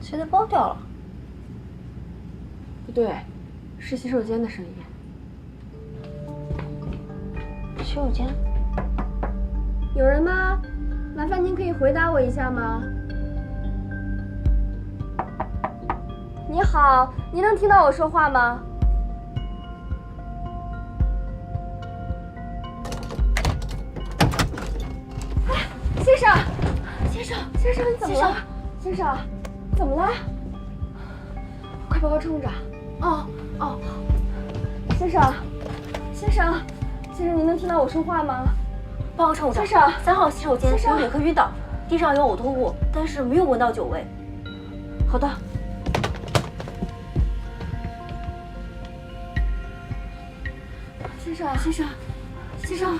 谁的包掉了？不对，是洗手间的声音。洗手间？有人吗？麻烦您可以回答我一下吗？你好，您能听到我说话吗？哎，先生，先生，先生，你怎么了？先生，怎么了？快把我冲着！哦哦，先生，先生，先生，您能听到我说话吗？帮我冲着。先生，3号洗手间有旅客晕倒，地上有呕吐物，但是没有闻到酒味。好的。先生，先生，先生，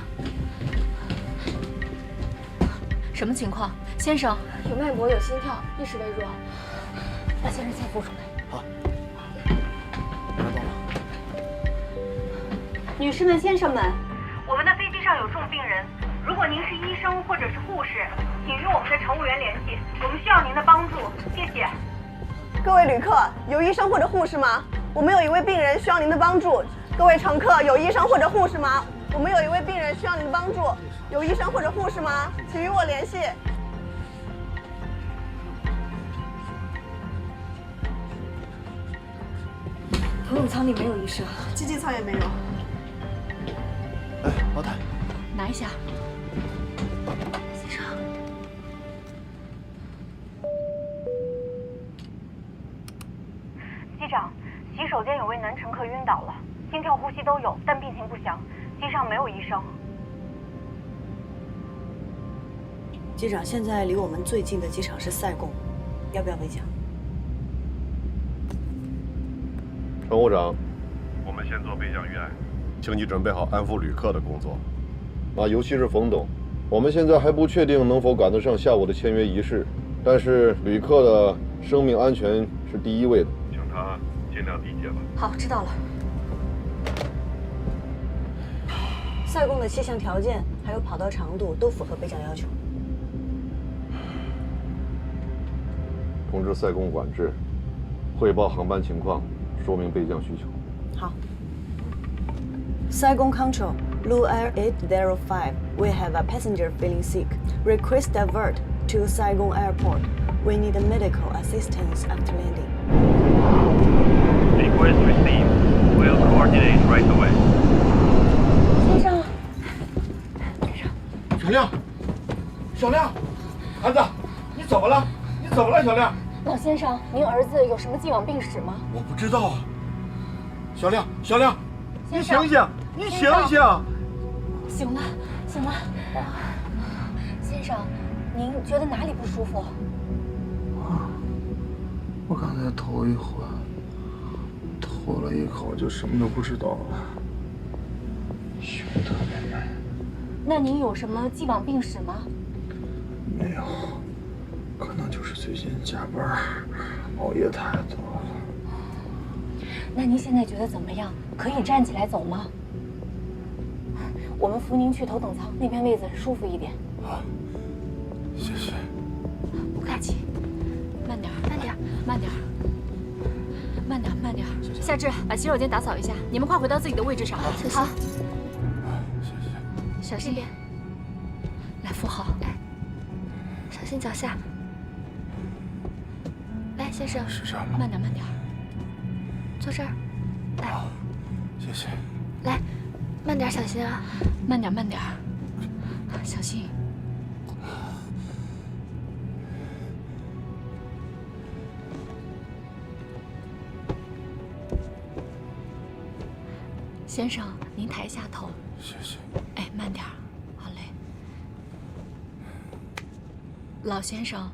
什么情况？先生，有脉搏，有心跳，意识微弱。把先生先扶出来。好。拿到了。女士们、先生们，我们的飞机上有重病人，如果您是医生或者是护士，请与我们的乘务员联系，我们需要您的帮助，谢谢。各位旅客，有医生或者护士吗？我们有一位病人需要您的帮助。各位乘客，有医生或者护士吗？我们有一位病人需要您的帮助。有医生或者护士吗？请与我联系。头等舱里没有医生，经济舱也没有。哎，老太，拿一下。先生，机长，洗手间有位男乘客晕倒了，心跳、呼吸都有，但病情不详，机上没有医生。机长，现在离我们最近的机场是塞贡，要不要备降？乘务长，我们先做备降预案，请你准备好安抚旅客的工作。尤其是冯董，我们现在还不确定能否赶得上下午的签约仪式，但是旅客的生命安全是第一位的，请他尽量理解吧。好，知道了。塞贡的气象条件还有跑道长度都符合备降要求。通知塞贡管制，汇报航班情况，说明备降需求。好。Saigon Control, Blue Air 805. We have a passenger feeling sick. Request divert to Saigon Airport. We need medical assistance after landing. Request received. We'll coordinate right away. 先生，小亮，小亮，孩子，你怎么了？你怎么了，小亮？老先生，您儿子有什么既往病史吗？我不知道啊。小亮，小亮，你先生醒醒，你醒醒！醒了，醒了。先生，您觉得哪里不舒服？我刚才头一昏，吐了一口就什么都不知道了，胸特别闷。那您有什么既往病史吗？没有，可能就是最近加班熬夜太多了。那您现在觉得怎么样？可以站起来走吗？我们扶您去头等舱，那边位子舒服一点。好，谢谢。不客气。慢点，慢点，慢点，慢点，慢点。夏至，把洗手间打扫一下。你们快回到自己的位置上。好，谢谢。小心点。来，扶好。来，小心脚下。来，先生。是这样吗？慢点，慢点。坐这儿。来。好，谢谢。来，慢点，小心啊。慢点，慢点。小心。先生，您抬下头。谢谢。哎，慢点儿，好嘞。老先生，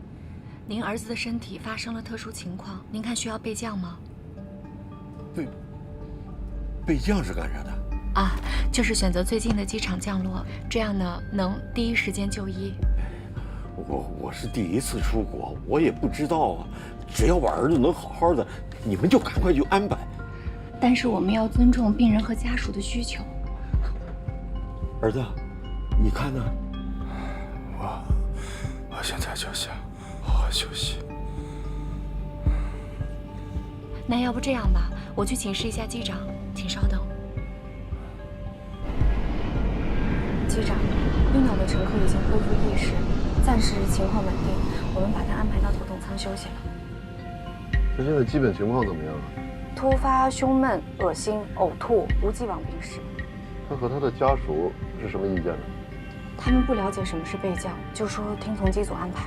您儿子的身体发生了特殊情况，您看需要备降吗？备降是干啥的？啊，就是选择最近的机场降落，这样呢能第一时间就医。我是第一次出国，我也不知道啊。只要我儿子能好好的，你们就赶快去安排。但是我们要尊重病人和家属的需求。儿子，你看呢？我现在就想好好休息。那要不这样吧，我去请示一下机长，请稍等。机长，晕倒的乘客已经恢复意识，暂时情况稳定，我们把他安排到头等舱休息了。他现在基本情况怎么样啊？突发胸闷、恶心、呕吐，无既往病史。他和他的家属是什么意见呢？他们不了解什么是备降，就说听从机组安排。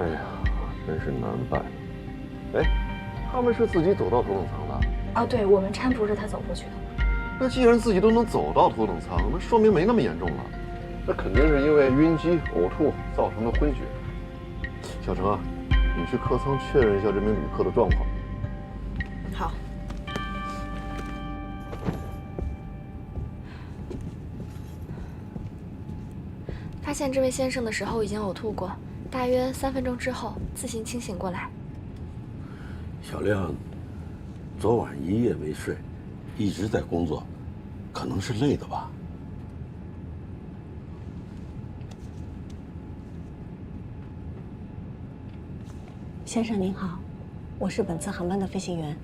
哎呀，真是难办。哎，他们是自己走到头等舱的？哦，对，我们搀扶着他走过去的。那既然自己都能走到头等舱，那说明没那么严重了。那肯定是因为晕机、呕吐造成的昏厥。小程啊，你去客舱确认一下这名旅客的状况。好。发现这位先生的时候已经呕吐过，大约3分钟之后自行清醒过来。小亮，昨晚一夜没睡，一直在工作，可能是累的吧。先生您好，我是本次航班的飞行员，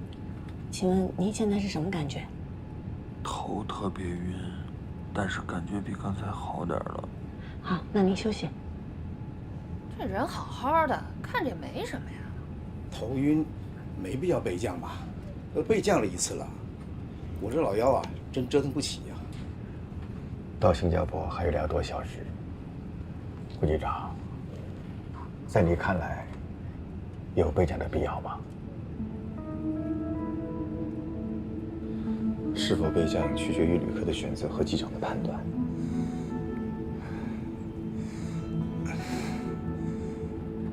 请问您现在是什么感觉？头特别晕，但是感觉比刚才好点了。好，那您休息。这人好好的，看着也没什么呀。头晕，没必要备降吧？都备降了一次了，我这老腰啊，真折腾不起呀。到新加坡还有2多小时，顾机长，在你看来，有备降的必要吗？是否备降取决于旅客的选择和机长的判断。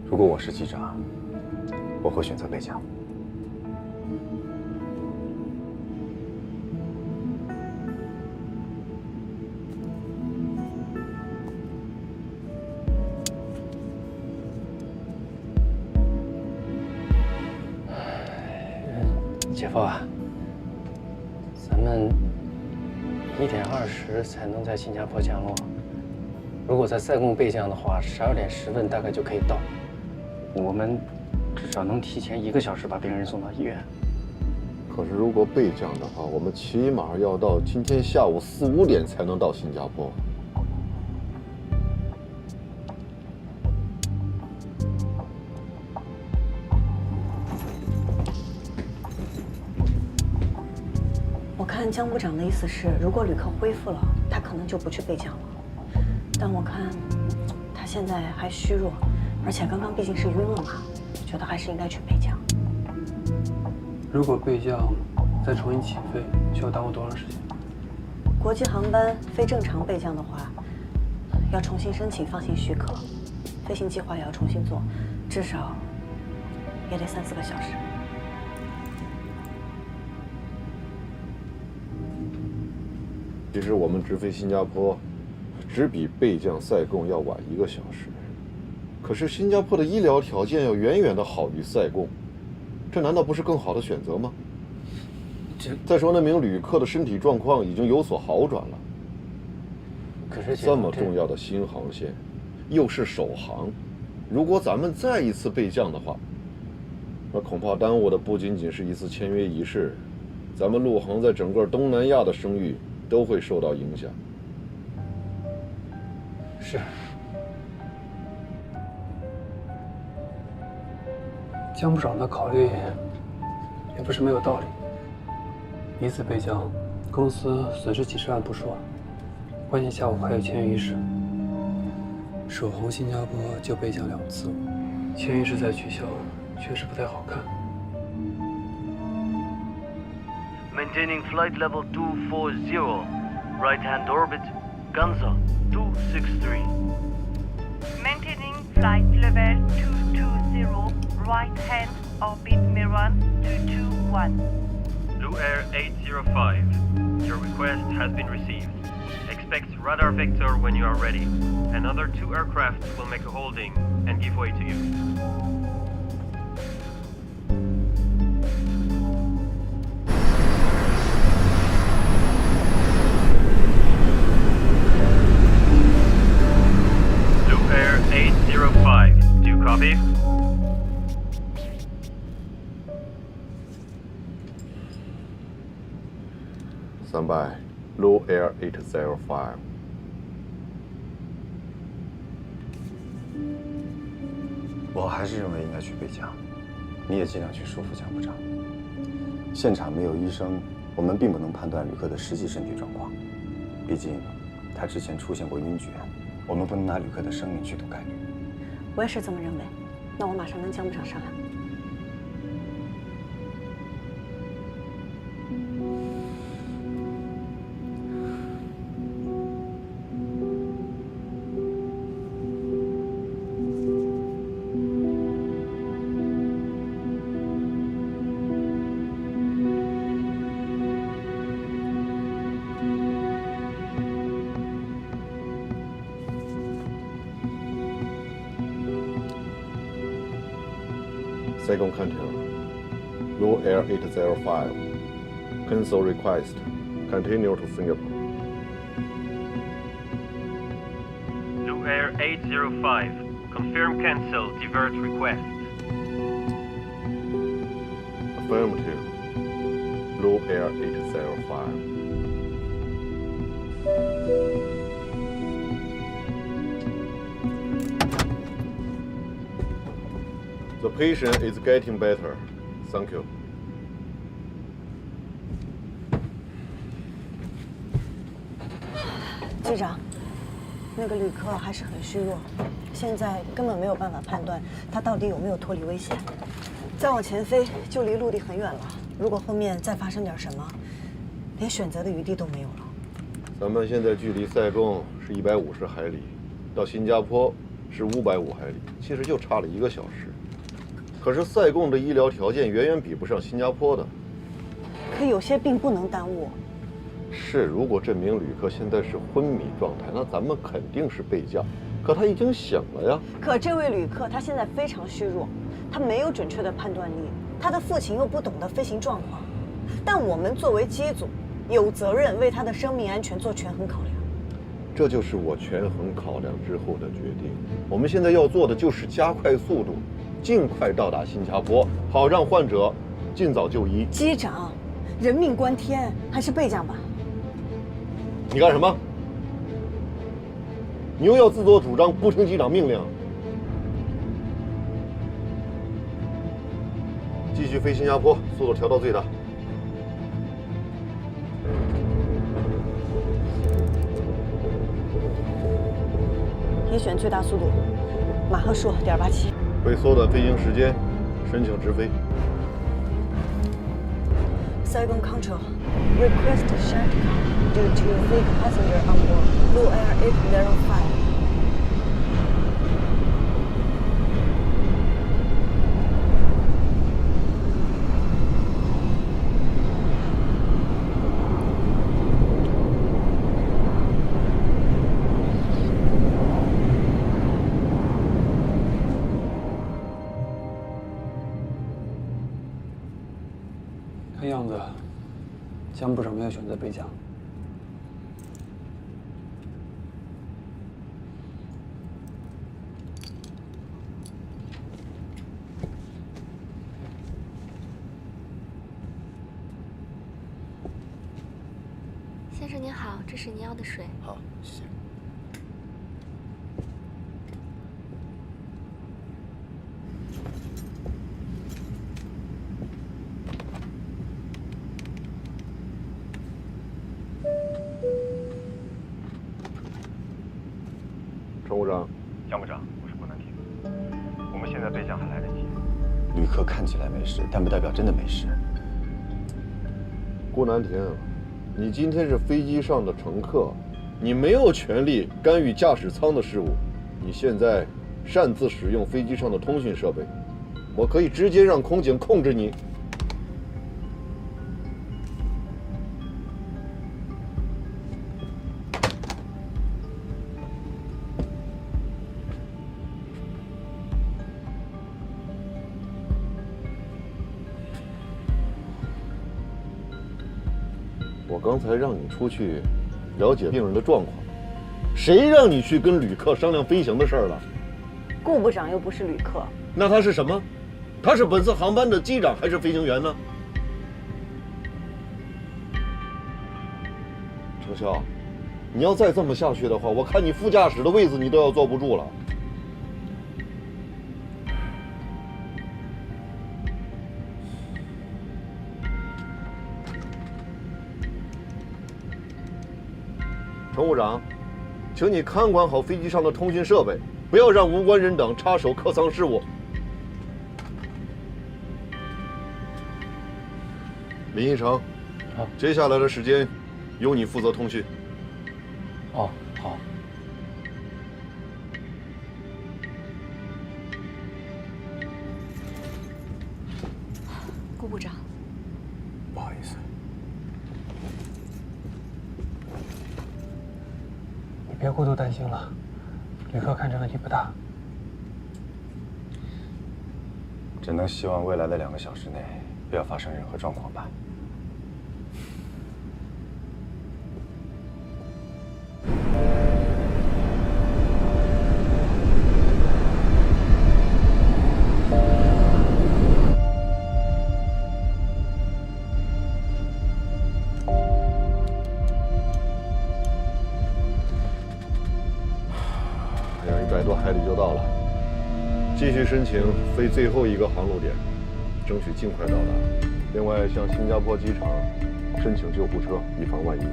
如果我是机长，我会选择备降。姐夫啊，咱们1点20才能在新加坡降落。如果在塞贡备降的话，12点10分大概就可以到。我们至少能提前1个小时把病人送到医院。可是如果备降的话，我们起码要到今天下午4、5点才能到新加坡。我看江部长的意思是，如果旅客恢复了，他可能就不去备降了。但我看他现在还虚弱，而且刚刚毕竟是晕了嘛，觉得还是应该去备降。如果备降再重新起飞，需要耽误多长时间？国际航班非正常备降的话，要重新申请放行许可，飞行计划也要重新做，至少也得3、4个小时。其实我们直飞新加坡，只比备降塞贡要晚1个小时。可是新加坡的医疗条件要远远的好于塞贡，这难道不是更好的选择吗？再说那名旅客的身体状况已经有所好转了。可是这么重要的新航线，又是首航，如果咱们再一次备降的话，那恐怕耽误的不仅仅是一次签约仪式，咱们陆航在整个东南亚的声誉都会受到影响。是。江部长的考虑也不是没有道理。一次备降，公司损失几十万不说，关键下午还有签约仪式。首航新加坡就备降2次，签约仪式再取消，确实不太好看。Maintaining flight level 240, right-hand orbit, Ganza 263. Maintaining flight level 220, right-hand orbit, Miran 221. Blue Air 805, your request has been received. Expect radar vector when you are ready. Another 2 aircraft will make a holding and give way to you. Blue Air 805, do you copy? Stand by. Blue Air 805. 我还是认为应该去备降，你也尽量去说服江部长。现场没有医生，我们并不能判断旅客的实际身体状况，毕竟他之前出现过晕厥，我们不能拿旅客的生命去赌概率。我也是这么认为，那我马上跟江部长商量。Saigon Container. Blue Air 805. Cancel request. Continue to Singapore. Blue Air 805. Confirm cancel. Divert request. Affirmative. Blue Air 805. The patient is getting better. Thank you. 机长，那个旅客还是很虚弱，现在根本没有办法判断他到底有没有脱离危险。再往前飞就离陆地很远了，如果后面再发生点什么，连选择的余地都没有了。咱们现在距离塞贡是150海里，到新加坡是550海里，其实就差了1个小时。可是塞贡的医疗条件远远比不上新加坡的。可有些病不能耽误。是，如果这名旅客现在是昏迷状态，那咱们肯定是备降。可他已经醒了呀。可这位旅客他现在非常虚弱，他没有准确的判断力，他的父亲又不懂得飞行状况。但我们作为机组，有责任为他的生命安全做权衡考量。这就是我权衡考量之后的决定。我们现在要做的就是加快速度，尽快到达新加坡，好让患者尽早就医。机长，人命关天，还是备降吧。你干什么？你又要自作主张，不听机长命令。继续飞新加坡，速度调到最大。也选最大速度，马赫数.87。为缩短飞行时间，申请直飞。Saigon Control, request shutdown due to fake passenger on board Blue Air 805. 看样子，江部长没有选择备降。先生您好，这是您要的水。好，谢谢。乘务长，江部长，我是顾南亭。我们现在备降还来得及。旅客看起来没事，但不代表真的没事。顾南亭，你今天是飞机上的乘客，你没有权利干预驾驶舱的事务。你现在擅自使用飞机上的通讯设备，我可以直接让空警控制你。我刚才让你出去了解病人的状况，谁让你去跟旅客商量飞行的事儿了？顾部长又不是旅客，那他是什么？他是本次航班的机长还是飞行员呢？程潇，你要再这么下去的话，我看你副驾驶的位子你都要坐不住了。乘务长，请你看管好飞机上的通讯设备，不要让无关人等插手客舱事务。林一成，接下来的时间由你负责通讯。哦，好。顾部长，不好意思。你别过度担心了，旅客看着问题不大。只能希望未来的2个小时内不要发生任何状况吧。还有100多海里就到了，继续申请飞最后一个航路点，争取尽快到达。另外，向新加坡机场申请救护车，以防万一。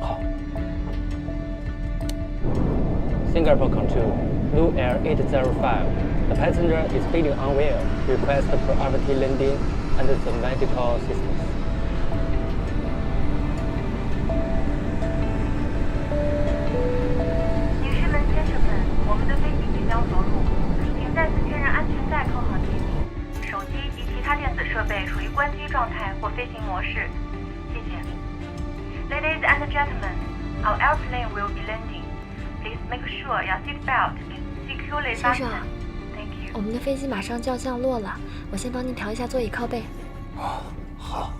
好。Singapore Control, Blue Air 805. The passenger is feeling unwell. Request priority landing under the medical assistance. 女士们、先生们，我们的飞机即将着陆，请再次确认安全带扣好系紧，手机及其他电子设备属于关机状态或飞行模式。谢谢。Ladies and gentlemen, our airplane will be landing. Please make sure your seat belt is securely fastened. 先生，我们的飞机马上就要降落了，我先帮您调一下座椅靠背。哦，好。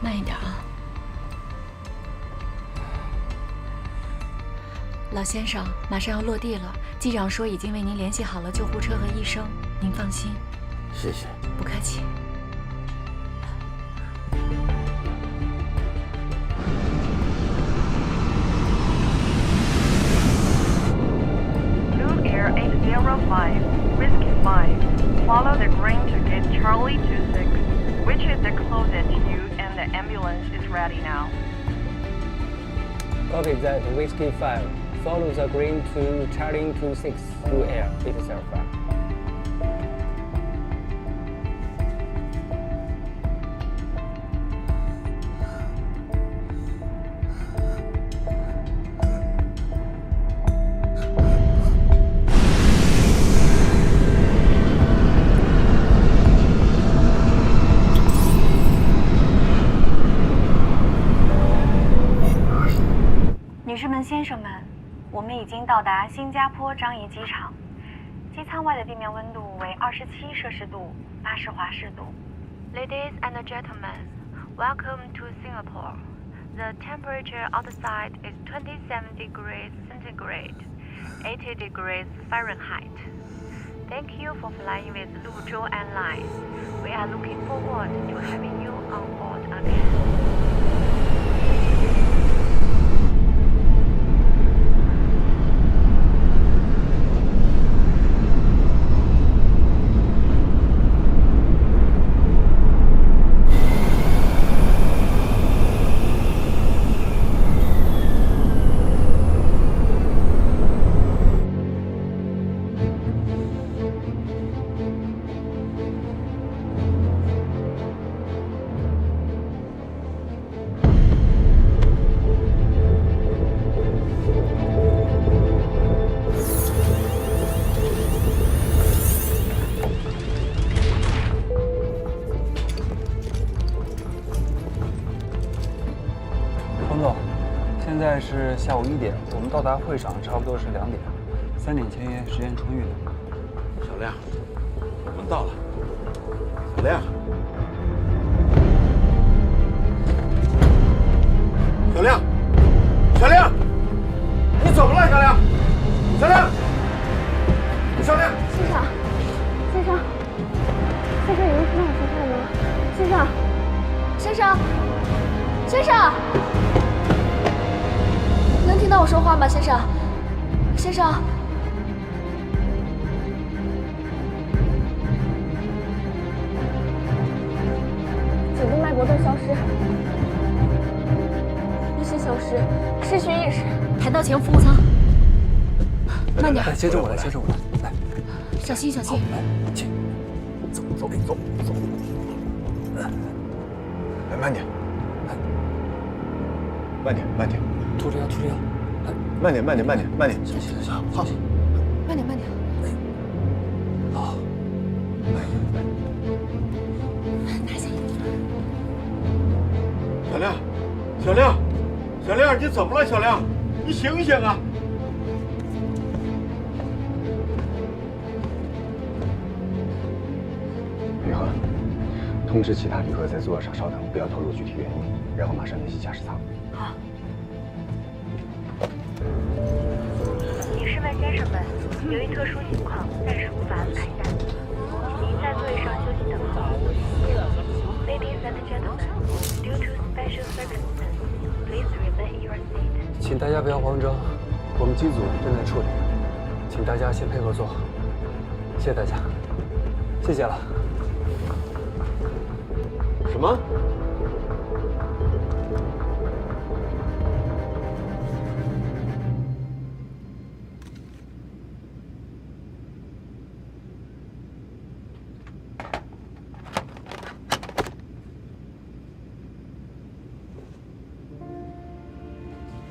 慢一点啊。老先生，马上要落地了，机长说已经为您联系好了救护车和医生，您放心。谢谢。不客气。Blue Air 805, Whiskey 5. Follow the green to gate Charlie 26, which is the closest to you, and the ambulance is ready now. Copy that, Whiskey 5. Follow the green to Charlie 26, Blue Air 805. Thank 女士们、先生们，我们已经到达新加坡樟宜机场。机舱外的地面温度为27摄氏度，80华氏度。Ladies and gentlemen, welcome to Singapore. The temperature outside is 27 degrees centigrade, 80 degrees Fahrenheit. Thank you for flying with Luzhou Airlines. We are looking forward to having you on board again. 现在是下午1点，我们到达会场差不多是2点，3点签约，时间充裕的。小亮，我们到了。小亮，小亮，小亮，你怎么了，小亮？小亮，小亮，先生，先生。先生，能听到我说话吗，先生？先生，颈部脉搏都消失，意识消失，失去意识。抬到前服务舱。慢点，先生我来，先生我来，来，小心小心。来，去，走。来，慢点，慢点，吐着药，来，慢点，行，好，慢点。好，拿下。小亮，你怎么了？小亮，你醒醒啊！宇恒，通知其他旅客在座上稍等，不要透露具体原因，然后马上联系驾驶舱。好。女士们、先生们，由于特殊情况，暂时无法安排单，请您在座位上休息等候。Ladies and gentlemen, due to special circumstances, please remain in your seat. 请大家不要慌张，我们机组正在处理，请大家先配合做好，谢谢大家，谢谢了。什么？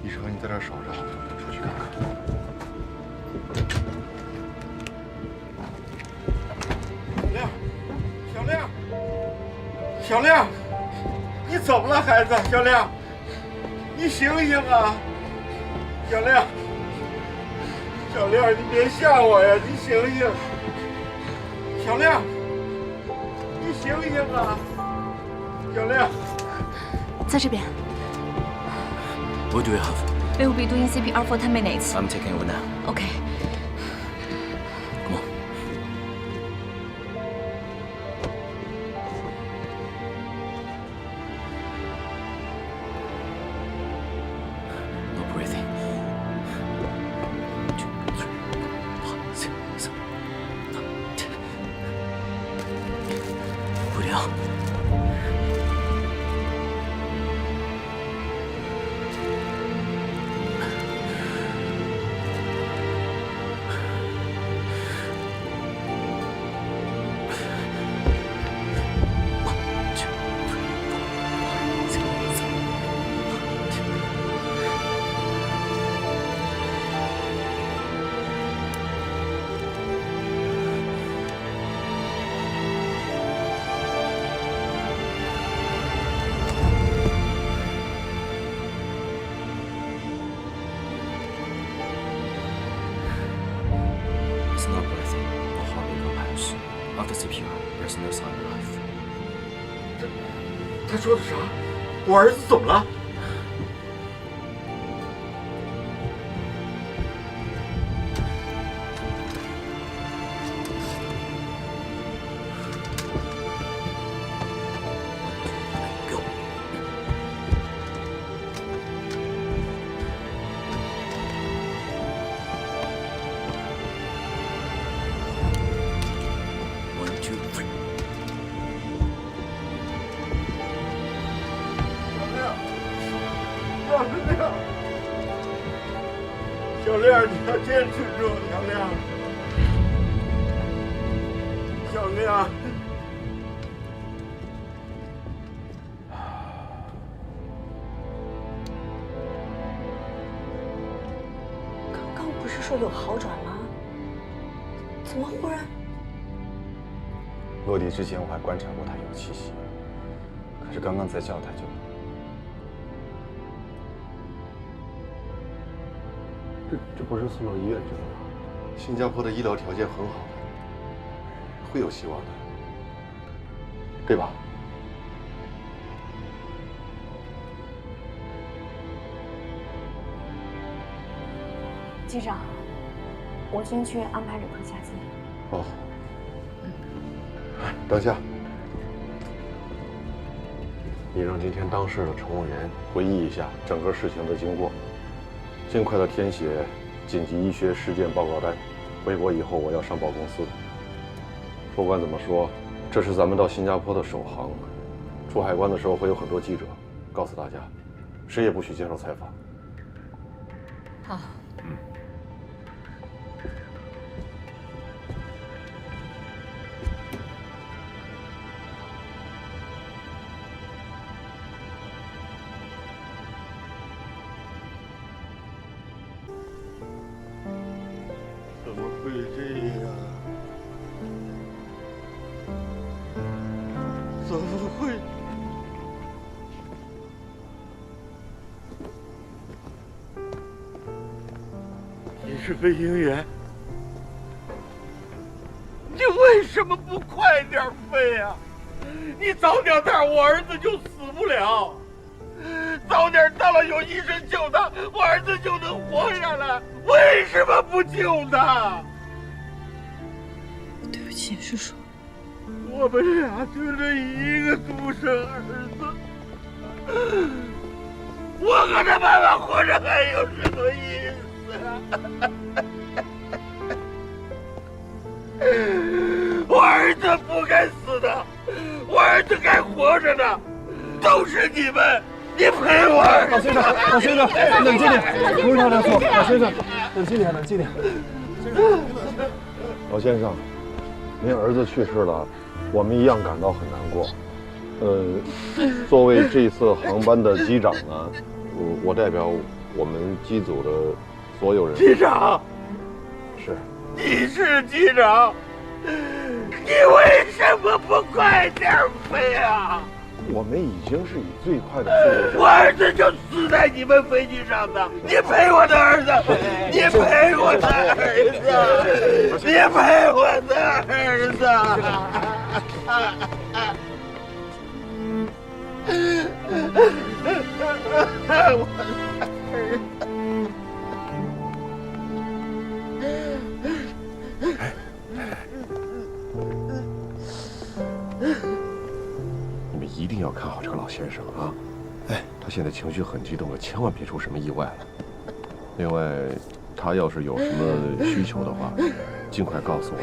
医生，你在这儿守着，出去看看。小亮，你怎么了，孩子？小亮，你醒醒啊！小亮，你别吓我呀！你醒醒！小亮，你醒醒啊！小亮，在这边。 What do you have? We will be doing CPR for 10 minutes. I'm taking over now. Okay. Come on. No breathing. 1, 2, 3, 4, 5, 6, 7, 8, 9, 10. 不掉。 It's not breathing or heartbeat or pulse. After CPR, there's no sign of life. 他说的啥？我儿子怎么了？小亮，你要坚持住，小亮，小亮。刚刚不是说有好转吗？怎么忽然？落地之前我还观察过他有气息，可是刚刚在叫他就。 这不是送到医院去了吗？新加坡的医疗条件很好的，会有希望的，对吧？机长，我先去安排旅客下机。哦。等下。你让今天当事的乘务员回忆一下整个事情的经过，尽快的填写紧急医学事件报告单。回国以后我要上报公司的。不管怎么说，这是咱们到新加坡的首航，出海关的时候会有很多记者，告诉大家，谁也不许接受采访。好。怎么会这样？怎么会？你是飞行员，你为什么不快点飞啊？你早点到，我儿子就死不了。早点到了，有医生救他，我儿子就能活下来。为什么不救他？对不起，叔叔。我们俩就这一个独生儿子，我和他妈妈活着还有什么意思啊？我儿子不该死的，我儿子该活着的，都是你们。你赔我！老先生，老先生，冷静点，不是他的错。老先生，冷静点，冷静点。老先生，您儿子去世了，我们一样感到很难过。作为这次航班的机长呢，我代表我们机组的所有人。机长，是。你是机长，你为什么不快点飞啊？我们已经是以最快的速度。我儿子就死在你们飞机上的，你赔我的儿子，你赔我的儿子，你赔我的儿子。我的儿子。一定要看好这个老先生啊！哎，他现在情绪很激动，可千万别出什么意外了。另外，他要是有什么需求的话，尽快告诉我，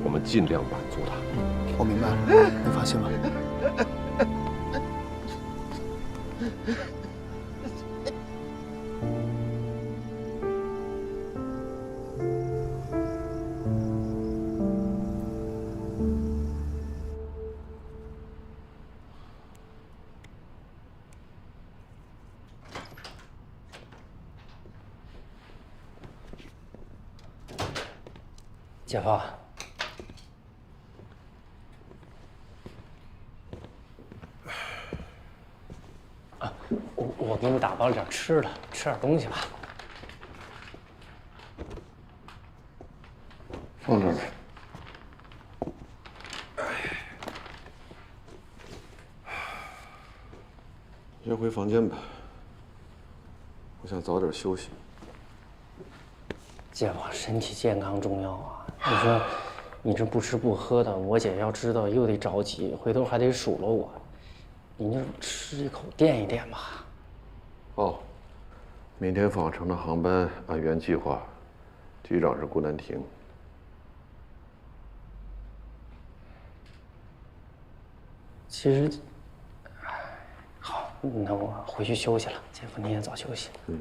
我们尽量满足他。我明白了，你放心吧。姐夫，我给你打包了点吃的，吃点东西吧。放这儿呗。先回房间吧，我想早点休息。姐夫，身体健康重要啊！你说，你这不吃不喝的，我姐要知道又得着急，回头还得数落我。你就吃一口垫一垫吧。哦，明天返程的航班按原计划，机长是顾南亭。其实，好，那我回去休息了。姐夫，你也早休息。嗯。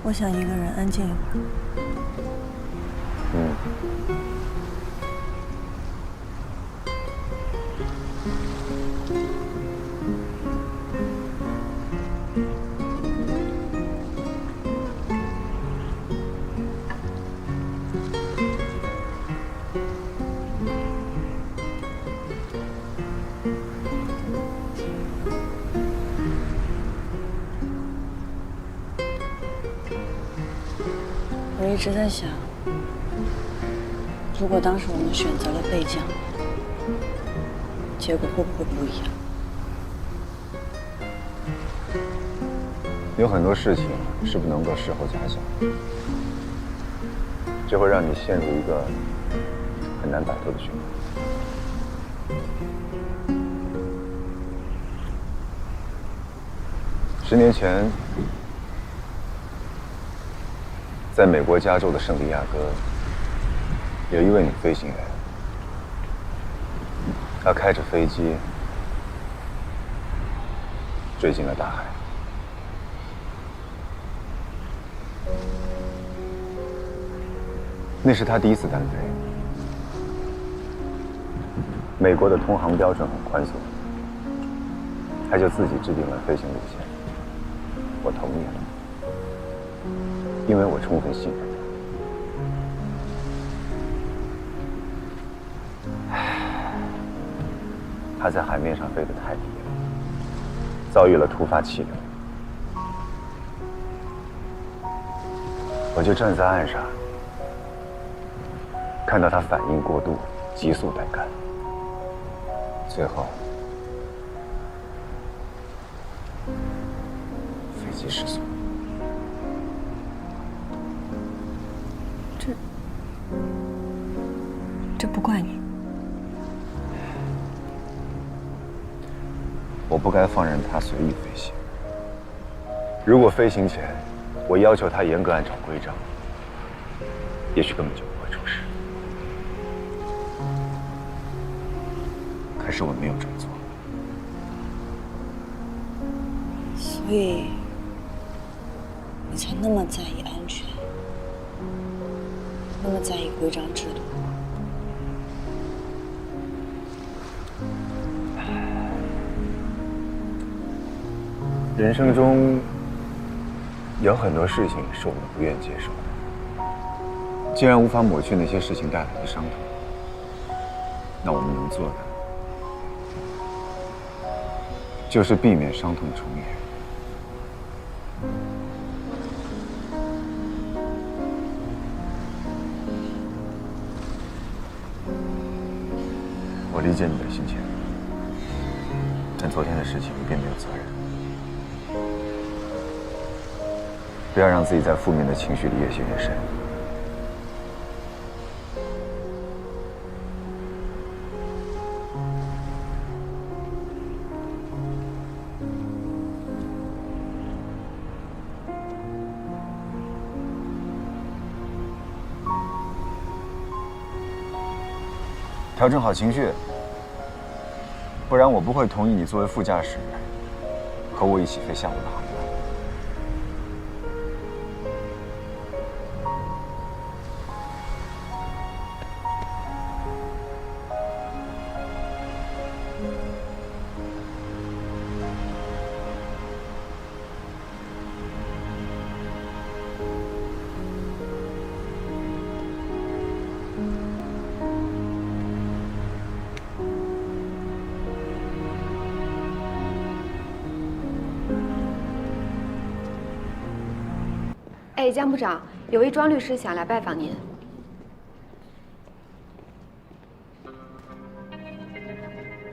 我想一个人安静一会儿。我一直在想，如果当时我们选择了备降，结果会不会不一样？有很多事情是不能够事后假想，这会让你陷入一个很难摆脱的循环。10年前，在美国加州的圣地亚哥，有一位女飞行员，她开着飞机坠进了大海。那是她第一次单飞。美国的通航标准很宽松，她就自己制定了飞行路线。我同意了，因为我充分信任他。他在海面上飞得太低了，遭遇了突发气流，我就站在岸上，看到他反应过度，急速带杆，最后飞机失速。这不怪你。我不该放任他随意飞行。如果飞行前我要求他严格按照规章，也许根本就不会出事。可是我没有这么做。所以，你才那么在意安全，那么在意规章制度。人生中有很多事情是我们不愿接受的，既然无法抹去那些事情带来的伤痛，那我们能做的就是避免伤痛重演。我理解你的心情，但昨天的事情你并没有责任。不要让自己在负面的情绪里越陷越深。调整好情绪，不然我不会同意你作为副驾驶和我一起飞下午的航班。哎，江部长，有位庄律师想来拜访您。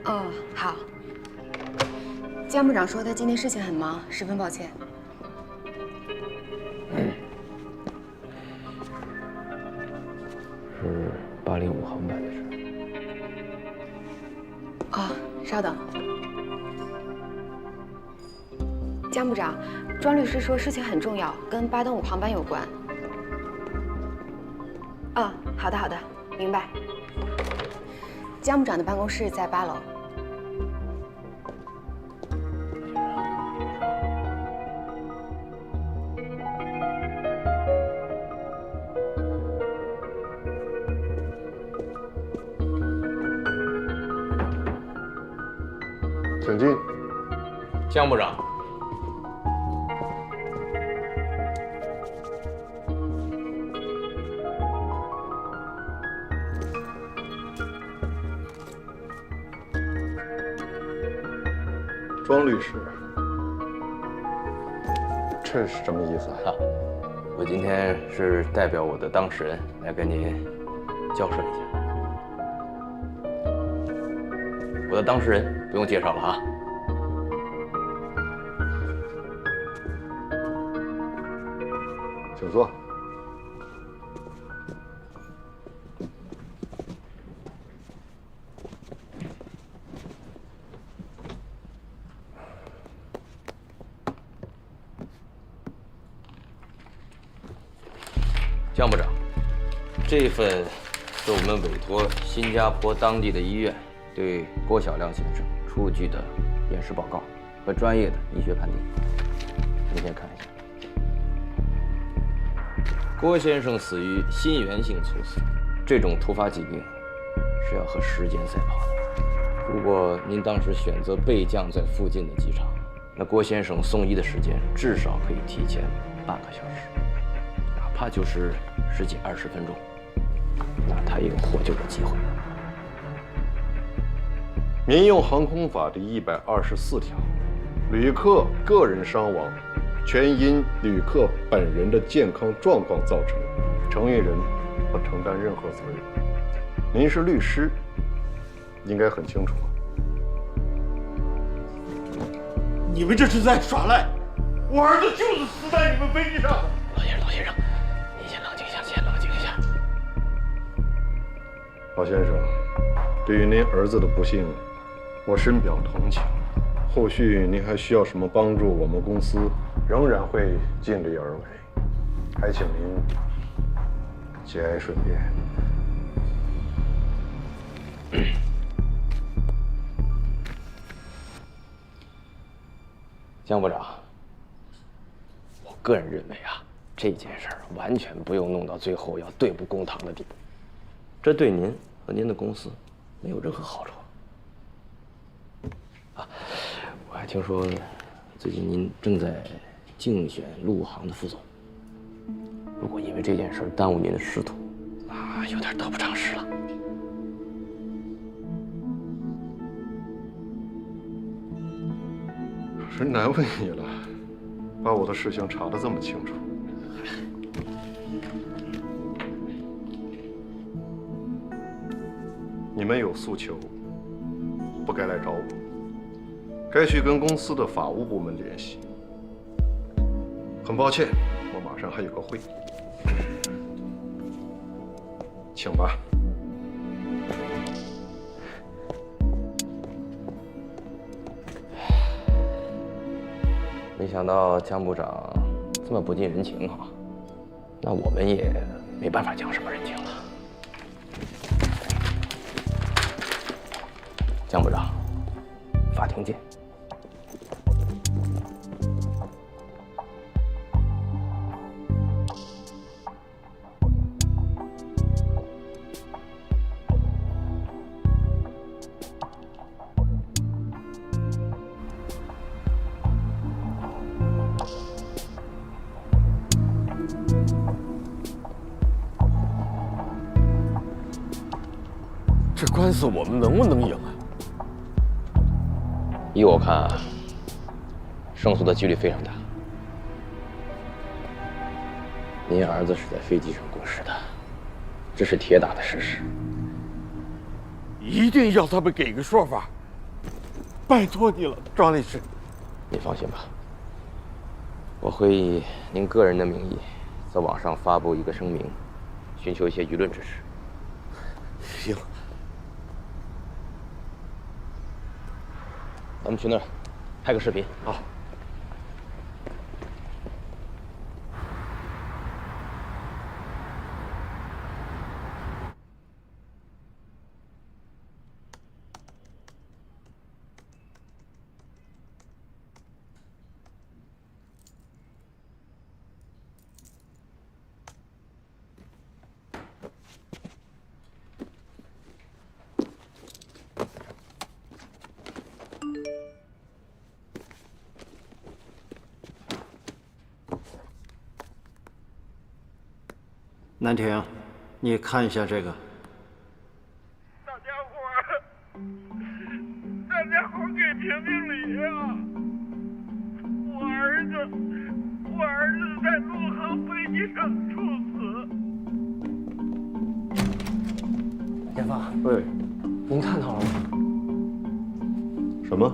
哦，好。江部长说他今天事情很忙，十分抱歉。是805航班的事。哦，稍等。江部长，庄律师说事情很重要，跟805航班有关。啊，好的好的，明白。江部长的办公室在8楼。请进。江部长。庄律师，这是什么意思啊？我今天是代表我的当事人来跟您交涉一下。我的当事人不用介绍了哈。请坐。江部长，这份是我们委托新加坡当地的医院对郭晓亮先生出具的验尸报告和专业的医学判定。您先看一下，郭先生死于心源性猝死，这种突发疾病是要和时间赛跑的。如果您当时选择备降在附近的机场，那郭先生送医的时间至少可以提前半个小时。哪怕就是10几20分钟，那他也有获救的机会。民用航空法第124条，旅客个人伤亡全因旅客本人的健康状况造成，承运人不承担任何责任。您是律师，应该很清楚。你们这是在耍赖！我儿子就是死在你们飞机上的。老先生，您先冷静一下，先冷静一下。老先生，对于您儿子的不幸，我深表同情。后续您还需要什么帮助，我们公司仍然会尽力而为。还请您节哀顺变。江部长，我个人认为啊，这件事儿完全不用弄到最后要对簿公堂的地步，这对您和您的公司没有任何好处。啊，我还听说最近您正在竞选陆航的副总，如果因为这件事耽误您的仕途，那有点得不偿失了。真难为你了，把我的事情查得这么清楚。你们有诉求，不该来找我，该去跟公司的法务部门联系。很抱歉，我马上还有个会，请吧。没想到江部长这么不近人情哈，那我们也没办法讲什么人情了。江部长，法庭见。这官司我们能不能赢啊？依我看，胜诉的几率非常大。您儿子是在飞机上过世的，这是铁打的事实。一定要他们给个说法，拜托你了，庄律师。您放心吧，我会以您个人的名义，在网上发布一个声明，寻求一些舆论支持。行，咱们去那儿拍个视频啊。南亭，你看一下这个。大家伙给评评理啊！我儿子在陆航飞机上猝死。姐夫，喂，您看到了吗？什么？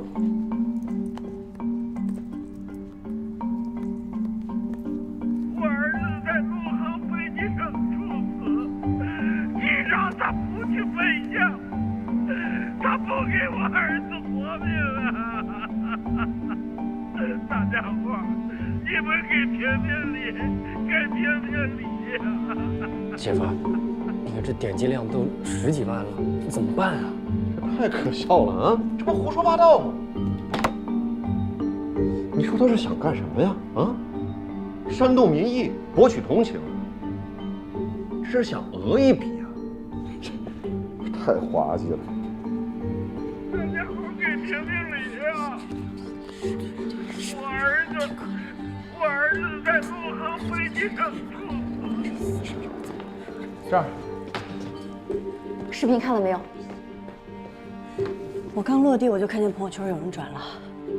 我儿子在陆航飞机上猝死，机长他不去飞降，他不给我儿子活命啊！大家伙，你们给评评理，给评评理呀！姐夫，你看这点击量都10几万了，怎么办啊？太可笑了啊！这不胡说八道吗？你说他是想干什么呀？啊？煽动民意，博取同情，这是想讹一笔啊！这太滑稽了。大家伙给评评理呀！我儿子在陆航飞机上猝死。这儿。视频看了没有？我刚落地，我就看见朋友圈有人转了。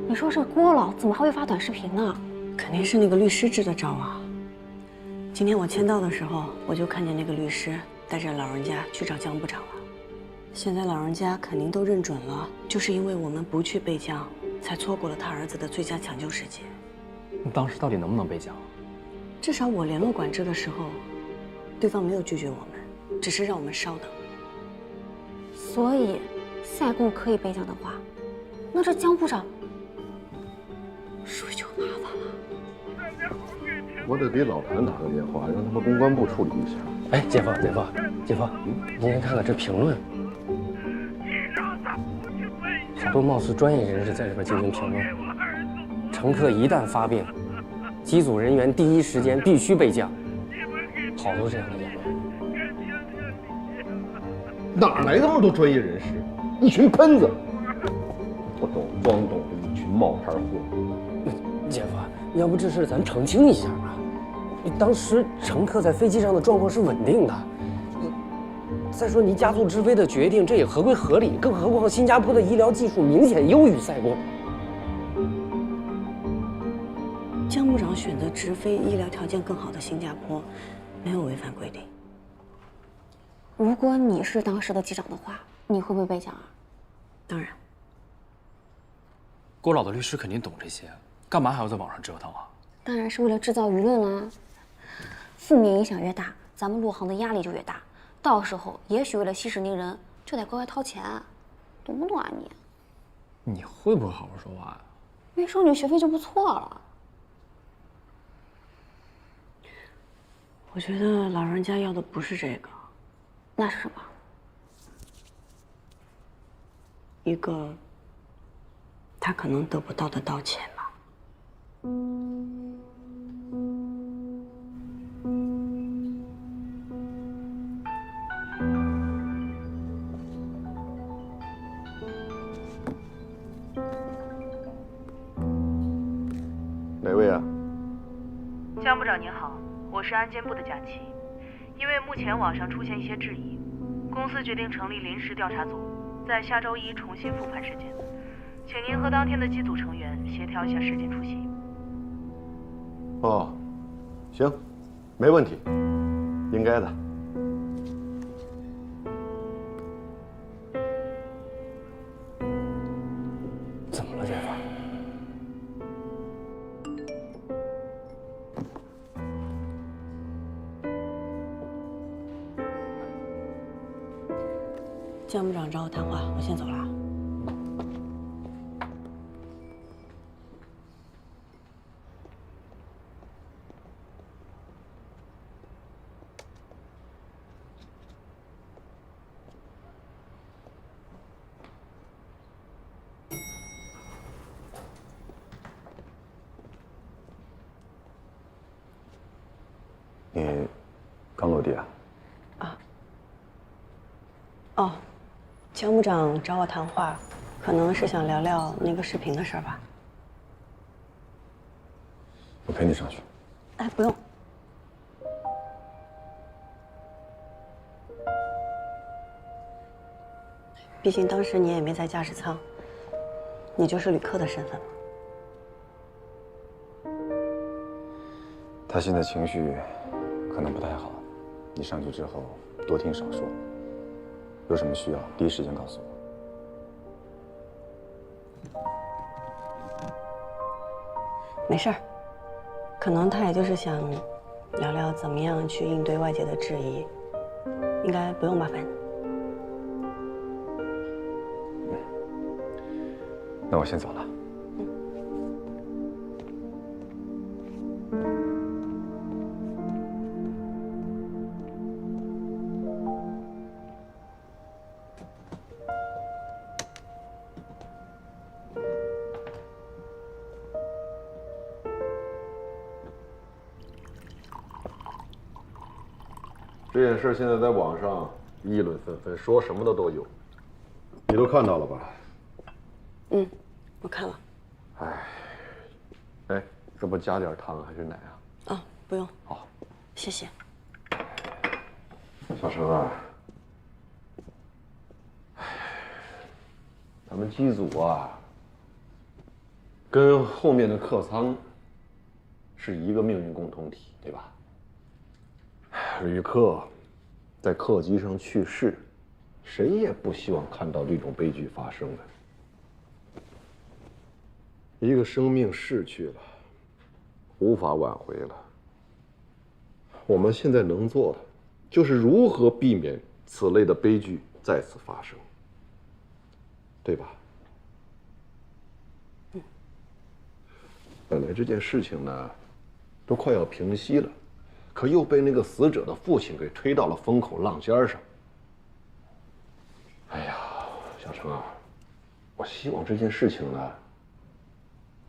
你说是郭老，怎么还会发短视频呢？肯定是那个律师支的招啊！今天我签到的时候，我就看见那个律师带着老人家去找江部长了。现在老人家肯定都认准了，就是因为我们不去备降，才错过了他儿子的最佳抢救时机。你当时到底能不能备降？至少我联络管制的时候，对方没有拒绝我们，只是让我们稍等。所以，赛贡可以备降的话，那这江部长是不是就麻烦了？我得给老谭打个电话，让他们公关部处理一下。哎，姐夫，您先看看这评论，好多貌似专业人士在这边进行评论。乘客一旦发病，机组人员第一时间必须备降，好多这样的言论。哪来那么多专业人士？一群喷子，不懂装懂的一群冒牌货。姐夫，要不这事咱澄清一下吧？当时乘客在飞机上的状况是稳定的。再说你加速直飞的决定，这也合规合理，更何况新加坡的医疗技术明显优于赛贡。江部长选择直飞医疗条件更好的新加坡，没有违反规定。如果你是当时的机长的话，你会不会备降啊？当然。郭老的律师肯定懂这些，干嘛还要在网上折腾啊？当然是为了制造舆论啦。负面影响越大，咱们陆航的压力就越大。到时候也许为了息事宁人，就得格外掏钱，懂不懂啊你？你会不会好好说话呀？没收你学费就不错了。我觉得老人家要的不是这个。那是什么？一个他可能得不到的道歉吧。哪位啊？江部长您好，我是安监部的贾琪。因为目前网上出现一些质疑，公司决定成立临时调查组，在下周一重新复盘事件，请您和当天的机组成员协调一下时间出席。哦，行，没问题，应该的。怎么了，姐夫？江部长找我谈话，我先走了。你刚落地啊？哦，江部长找我谈话，可能是想聊聊那个视频的事儿吧。我陪你上去。哎，不用。毕竟当时你也没在驾驶舱，你就是旅客的身份嘛。他现在情绪可能不太好，你上去之后多听少说，有什么需要第一时间告诉我。没事儿，可能他也就是想聊聊怎么样去应对外界的质疑，应该不用麻烦你。那我先走了。这件事现在在网上议论纷纷，说什么的都有，你都看到了吧？嗯，我看了。哎，这不加点糖还是奶啊？啊，不用。好，谢谢。小程啊，咱们机组啊，跟后面的客舱是一个命运共同体，对吧？旅客在客机上去世，谁也不希望看到这种悲剧发生的。一个生命逝去了，无法挽回了。我们现在能做的，就是如何避免此类的悲剧再次发生，对吧？本来这件事情呢，都快要平息了，可又被那个死者的父亲给推到了风口浪尖上。哎呀，小程啊，我希望这件事情呢，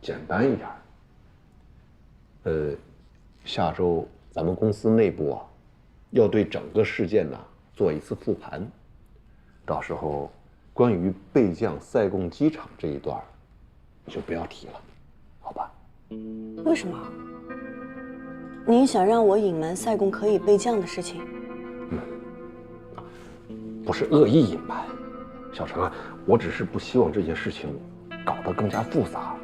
简单一点。下周咱们公司内部啊，要对整个事件呢做一次复盘，到时候关于备降塞贡机场这一段，你就不要提了，好吧？为什么？您想让我隐瞒塞贡可以备降的事情？不是恶意隐瞒，小程啊，我只是不希望这件事情搞得更加复杂。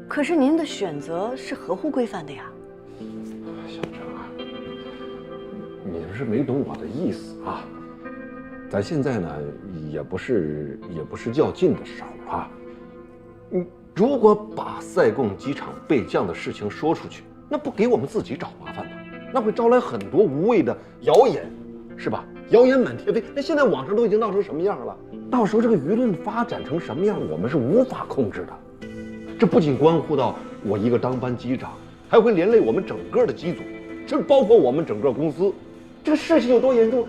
可是您的选择是合乎规范的呀。小程啊，你是没懂我的意思啊。咱现在呢，也不是较劲的时候啊。如果把塞贡机场备降的事情说出去，那不给我们自己找麻烦吗？那会招来很多无谓的谣言，是吧？谣言满天飞。那现在网上都已经闹成什么样了？到时候这个舆论发展成什么样，我们是无法控制的。这不仅关乎到我一个当班机长，还会连累我们整个的机组，甚至包括我们整个公司。这个事情有多严重，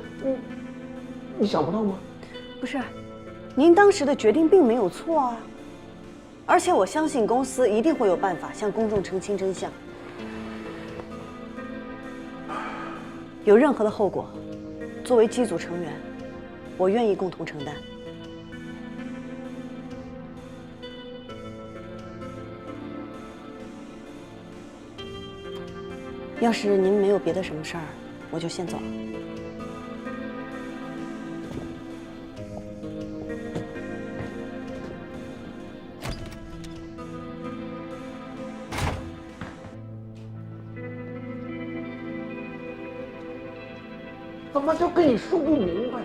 你想不到吗？不是，您当时的决定并没有错啊。而且我相信公司一定会有办法向公众澄清真相。有任何的后果，作为机组成员，我愿意共同承担。要是您没有别的什么事儿，我就先走了。怎么就跟你说不明白？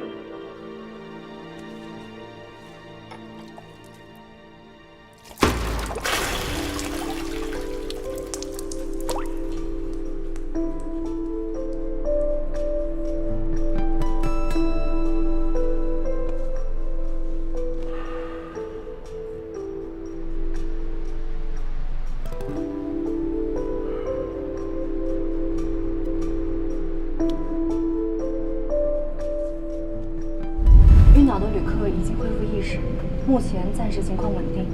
岛的旅客已经恢复意识，目前暂时情况稳定。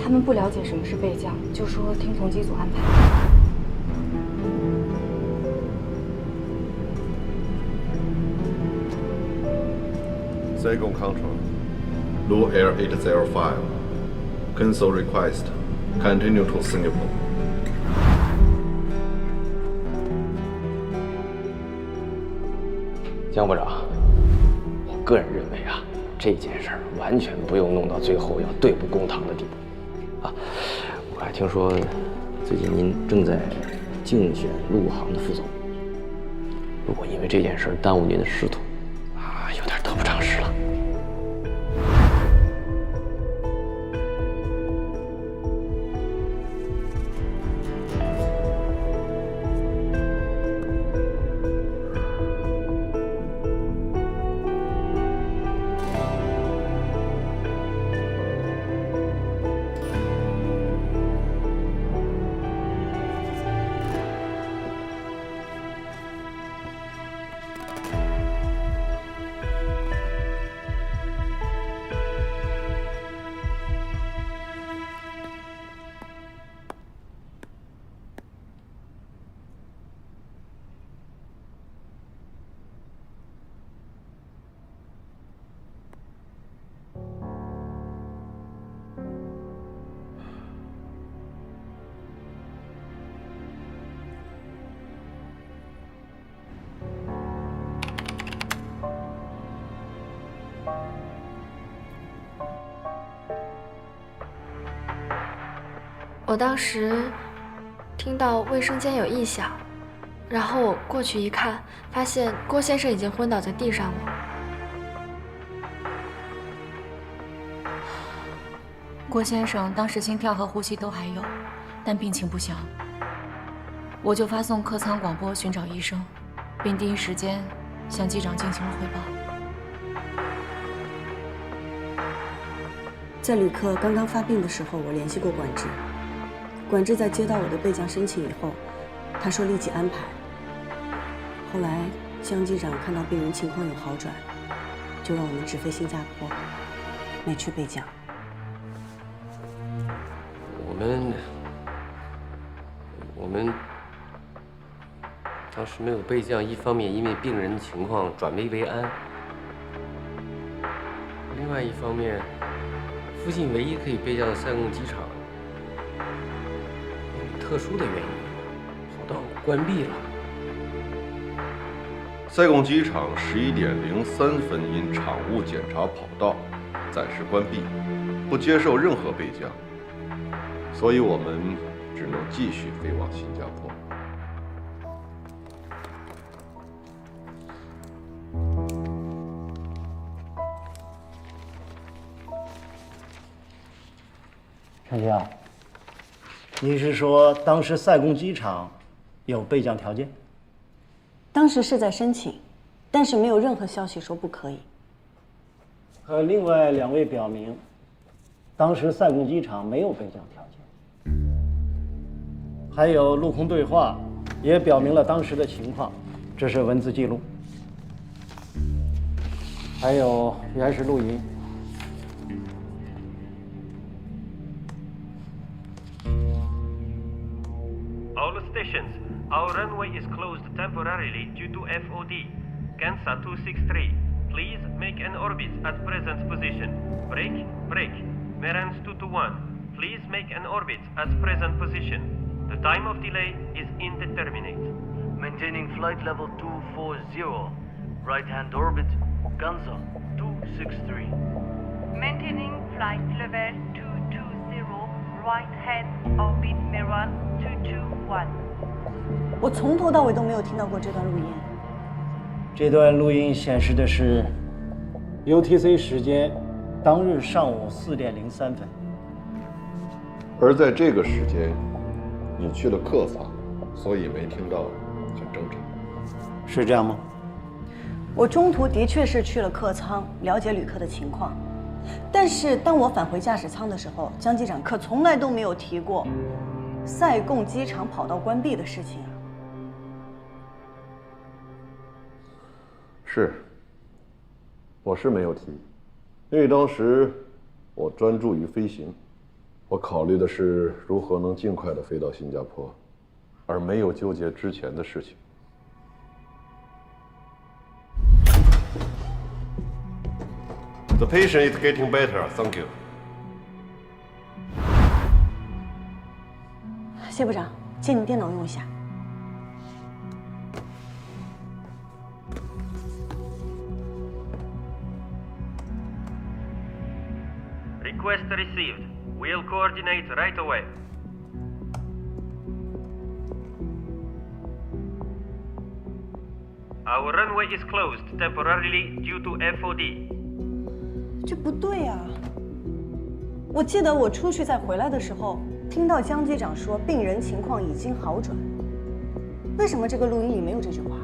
他们不了解什么是备降，就说听从机组安排。Saigon Control, Blue Air 805, cancel request, continue to Singapore. 江部长，我个人认为啊，这件事儿完全不用弄到最后要对簿公堂的地步。啊，我还听说最近您正在竞选陆航的副总，如果因为这件事耽误您的仕途，啊，有点得不偿失了。我当时听到卫生间有异响，然后我过去一看，发现郭先生已经昏倒在地上了。郭先生当时心跳和呼吸都还有，但病情不详。我就发送客舱广播寻找医生，并第一时间向机长进行了汇报。在旅客刚刚发病的时候，我联系过管制。管制在接到我的备降申请以后，他说立即安排。后来江机长看到病人情况有好转，就让我们直飞新加坡，没去备降。我们当时没有备降，一方面因为病人的情况转危为安，另外一方面，附近唯一可以备降的塞贡机场，因为特殊的原因，跑道关闭了。塞贡机场11点03分因场务检查跑道暂时关闭，不接受任何备降，所以我们只能继续飞往新加坡。陈强，你是说当时塞贡机场有备降条件？当时是在申请，但是没有任何消息说不可以。和另外2位表明，当时塞贡机场没有备降条件。还有陆空对话，也表明了当时的情况，这是文字记录。还有原始录音。All stations, our runway is closed temporarily due to FOD. Kansa 263, please make an orbit at present position. Break, break. Merans 221, please make an orbit at present position. The time of delay is indeterminate. Maintaining flight level 240. Right-hand orbit, Kansa 263. Maintaining flight level 220, right-hand orbit Merans 221. 我从头到尾都没有听到过这段录音。这段录音显示的是 UTC 时间当日上午4点03分。而在这个时间，你去了客舱，所以没听到，很正常。是这样吗？我中途的确是去了客舱，了解旅客的情况。但是当我返回驾驶舱的时候，江机长可从来都没有提过塞贡机场跑道关闭的事情啊。是，我是没有提，因为当时我专注于飞行，我考虑的是如何能尽快的飞到新加坡，而没有纠结之前的事情。The patient is getting better. Thank you. 谢部长，借你电脑用一下。 Request received. We'll coordinate right away. Our runway is closed temporarily due to FOD. 这不对呀！我记得我出去再回来的时候，听到江机长说病人情况已经好转。为什么这个录音里没有这句话？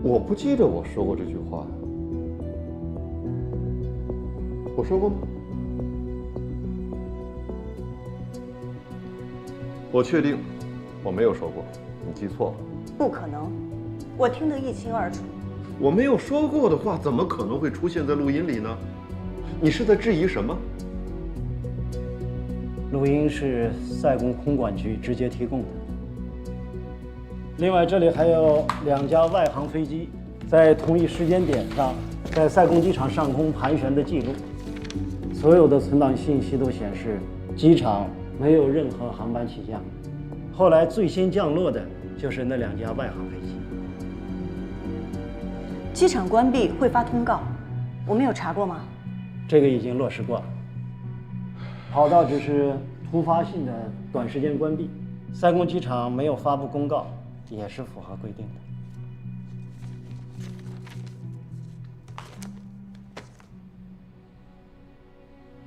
我不记得我说过这句话，我说过吗？我确定我没有说过，你记错了。不可能，我听得一清二楚。我没有说过的话，怎么可能会出现在录音里呢？你是在质疑什么？录音是赛宫空管局直接提供的。 另外，这里还有2架外航飞机在同一时间点上在赛宫机场上空盘旋的记录，所有的存档信息都显示机场没有任何航班起降。后来最先降落的就是那2架外航飞机。机场关闭会发通告，我们有查过吗？这个已经落实过了。跑道只是突发性的短时间关闭，赛宫机场没有发布公告。 也是符合规定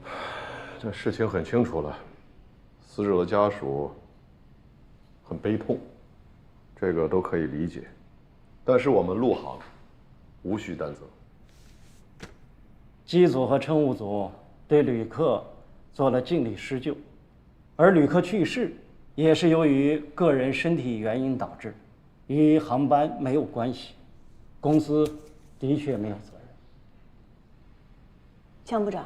的。这事情很清楚了，死者的家属很悲痛，这个都可以理解。但是我们陆航无需担责。机组和乘务组对旅客做了尽力施救，而旅客去世。 也是由于个人身体原因导致，与航班没有关系，公司的确没有责任。江部长，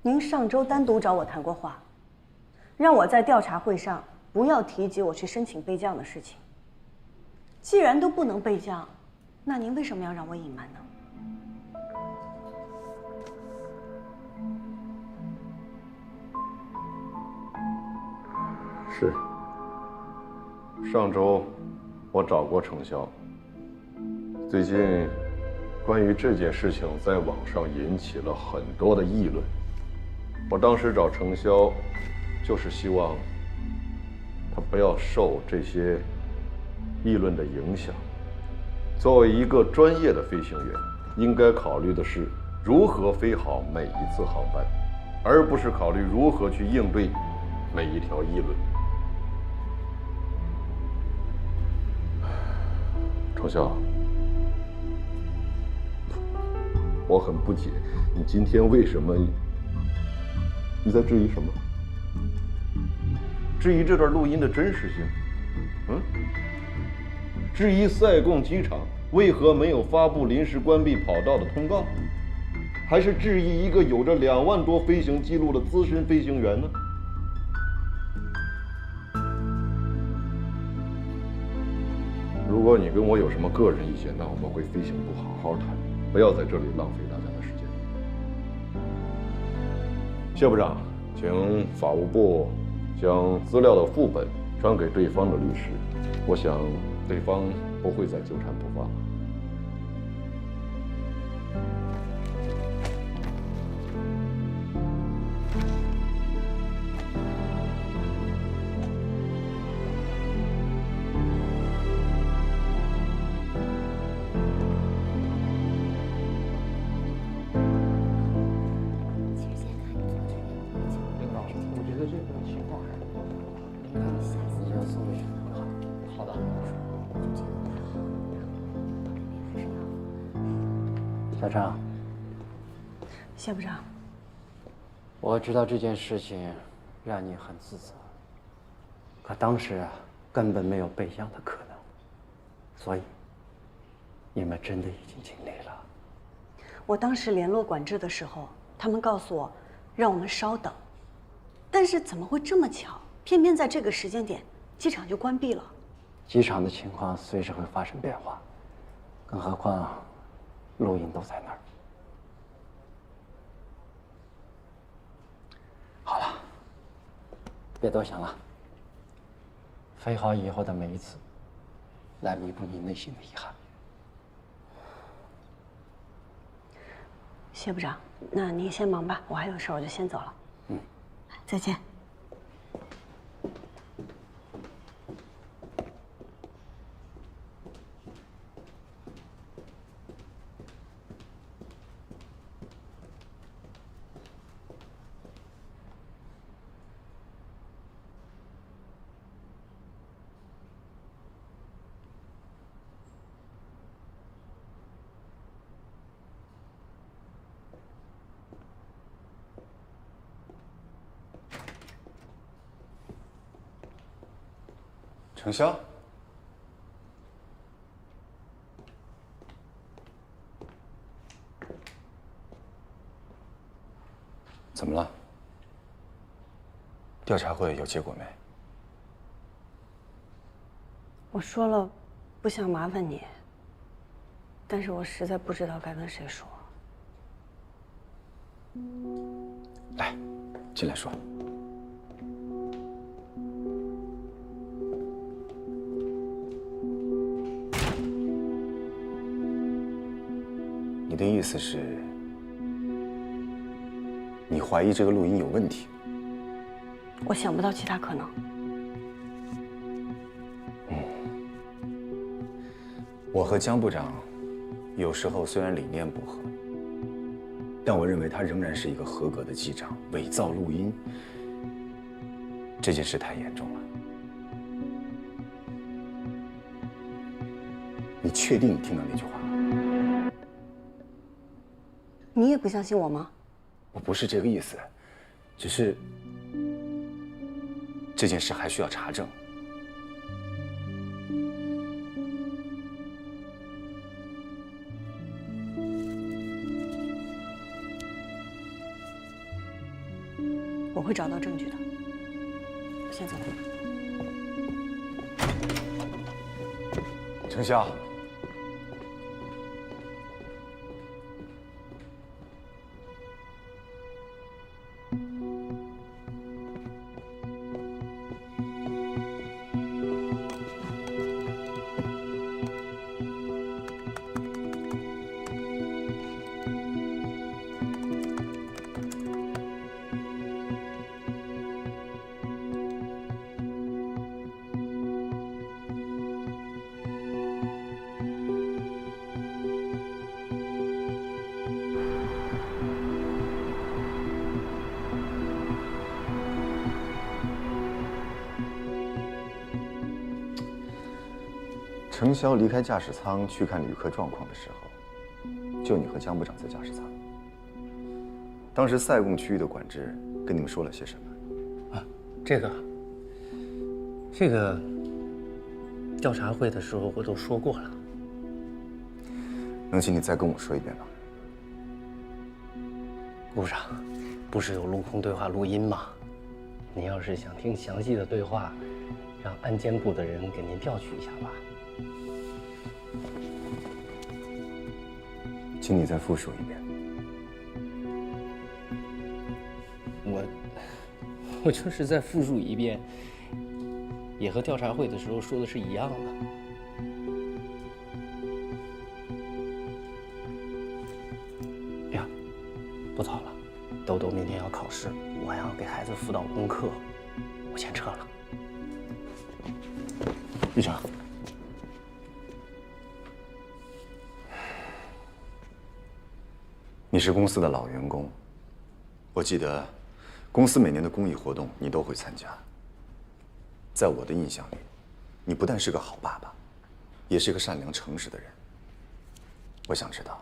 您上周单独找我谈过话，让我在调查会上不要提及我去申请备降的事情。既然都不能备降，那您为什么要让我隐瞒呢？ 是，上周我找过程潇。最近关于这件事情在网上引起了很多的议论。我当时找程潇，就是希望他不要受这些议论的影响。作为一个专业的飞行员，应该考虑的是如何飞好每一次航班，而不是考虑如何去应对每一条议论。 程潇，我很不解，你今天为什么？你在质疑什么？质疑这段录音的真实性？嗯？质疑赛贡机场为何没有发布临时关闭跑道的通告？还是质疑一个有着2万多飞行记录的资深飞行员呢？ 如果你跟我有什么个人意见，那我们回飞行部好好谈，不要在这里浪费大家的时间。谢部长，请法务部将资料的副本传给对方的律师，我想对方不会再纠缠不放了。小张，谢部长，我知道这件事情让你很自责，可当时啊，根本没有备降的可能。所以，你们真的已经尽力了。我当时联络管制的时候，他们告诉我，让我们稍等。但是怎么会这么巧？偏偏在这个时间点，机场就关闭了。机场的情况随时会发生变化，更何况录音都在那儿。好了，别多想了。飞好以后的每一次，来弥补你内心的遗憾。谢部长，那您先忙吧，我还有事，我就先走了。再见。程潇，怎么了？调查会有结果没？我说了，不想麻烦你，但是我实在不知道该跟谁说。来，进来说。你的意思是，你怀疑这个录音有问题？我想不到其他可能。我和江部长有时候虽然理念不合，但我认为他仍然是一个合格的机长。伪造录音这件事太严重了。你确定你听到那句话？你也不相信我吗？我不是这个意思，只是这件事还需要查证。我会找到证据的。我先走了。程潇。程潇离开驾驶舱去看旅客状况的时候，就你和江部长在驾驶舱。当时塞贡区域的管制跟你们说了些什么？啊，这个调查会的时候我都说过了。能请你再跟我说一遍吗？顾部长，不是有陆空对话录音吗？您要是想听详细的对话，让安监部的人给您调取一下吧。请你再复述一遍。我就是再复述一遍，也和调查会的时候说的是一样的。呀，不早了，豆豆明天要考试，我还要给孩子辅导功课，我先撤了。队长。你是公司的老员工，我记得公司每年的公益活动你都会参加。在我的印象里，你不但是个好爸爸，也是个善良诚实的人。我想知道，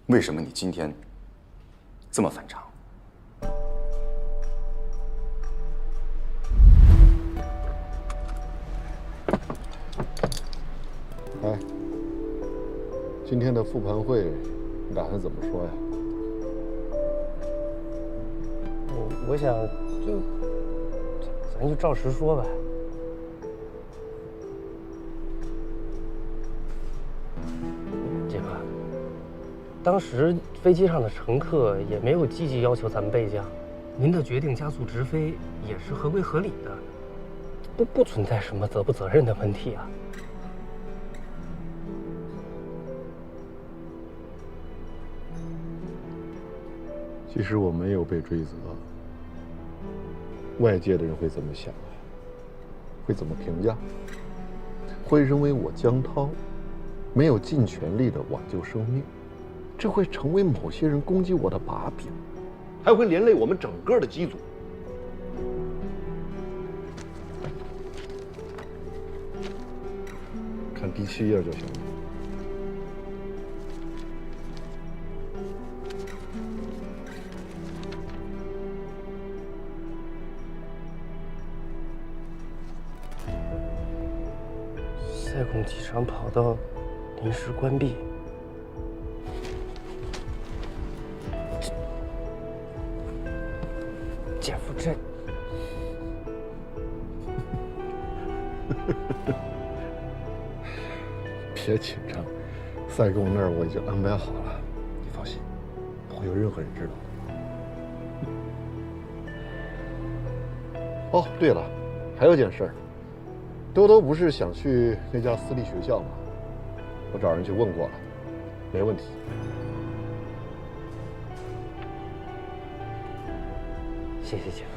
为什么你今天这么反常？今天的复盘会，你打算怎么说呀？我想咱就照实说吧。姐夫，当时飞机上的乘客也没有积极要求咱们备降，您的决定加速直飞也是合规合理的，不存在什么责不责任的问题啊。即使我没有被追责，外界的人会怎么想啊？会怎么评价？会认为我江涛没有尽全力的挽救生命，这会成为某些人攻击我的把柄，还会连累我们整个的机组。看第7页就行了。塞贡机场跑道临时关闭。姐夫，这别紧张，塞贡那儿我已经安排好了，你放心，不会有任何人知道的。哦，对了，还有件事儿。兜兜不是想去那家私立学校吗？我找人去问过了，没问题。谢谢姐夫。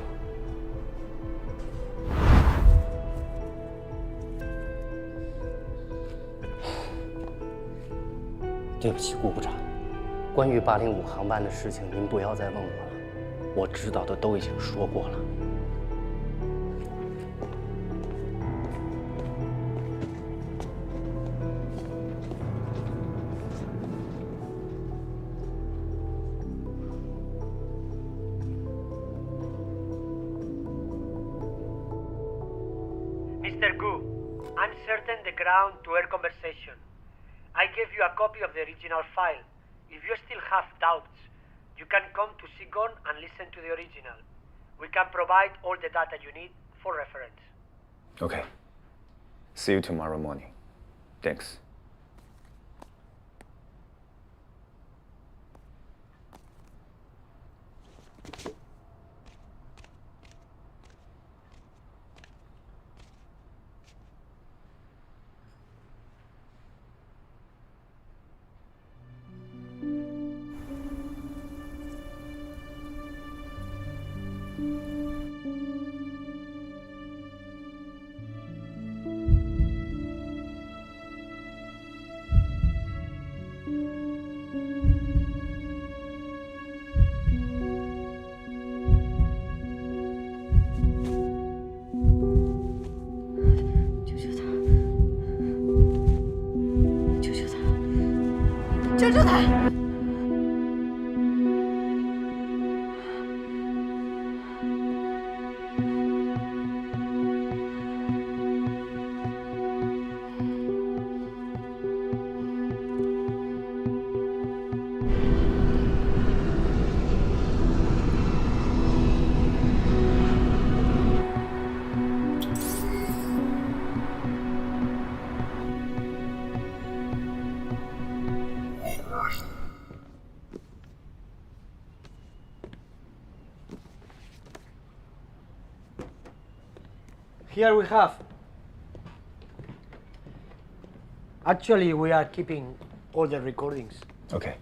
对不起，顾部长，关于805航班的事情，您不要再问我了，我知道的都已经说过了。Mr. Gu, uncertain the ground-to-air conversation. I gave you a copy of the original file. If you still have doubts, you can come to SIGON and listen to the original. We can provide all the data you need for reference. Okay. See you tomorrow morning. Thanks.救救他！Here we have. Actually, we are keeping all the recordings. Okay.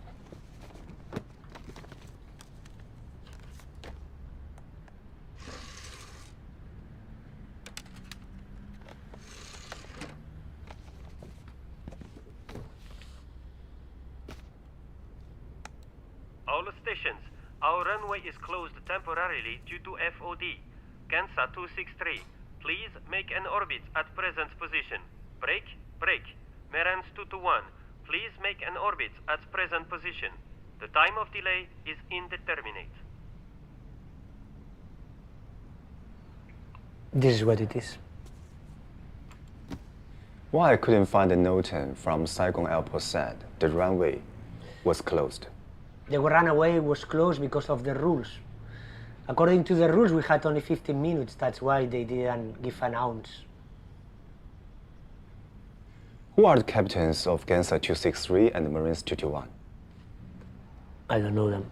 All stations, our runway is closed temporarily due to FOD. Kansa 263. Please make an orbit at present position. Break, break. Merans 221. Please make an orbit at present position. The time of delay is indeterminate. This is what it is. Why I couldn't find a note from Saigon Airport said the runway was closed. The runway was closed because of the rules. According to the rules, we had only 15 minutes. That's why they didn't give an ounce. Who are the captains of Gansa 263 and Marines 221? I don't know them.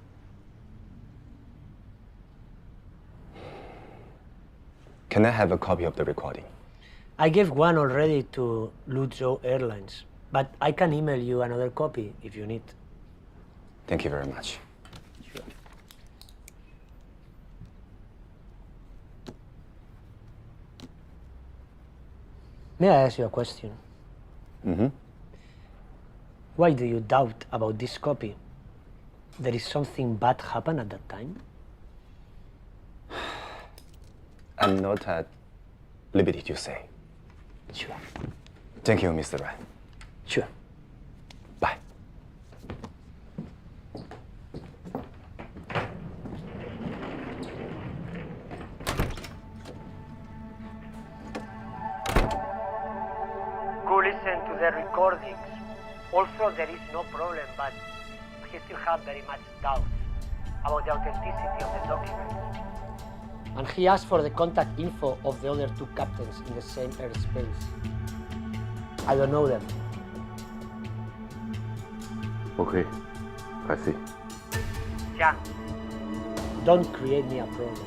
Can I have a copy of the recording? I gave one already to Luzhou Airlines, but I can email you another copy if you need. Thank you very much. May I ask you a question? Mm-hmm. Why do you doubt about this copy? There is something bad happened at that time? I'm not at liberty to say. Sure. Thank you, Mr. Ran. Sure. Bye. Go listen to the recordings. Also, there is no problem, but he still have very much doubts about the authenticity of the documents. And he asked for the contact info of the other two captains in the same airspace. I don't know them. Okay, I see. Jan, don't create me a problem.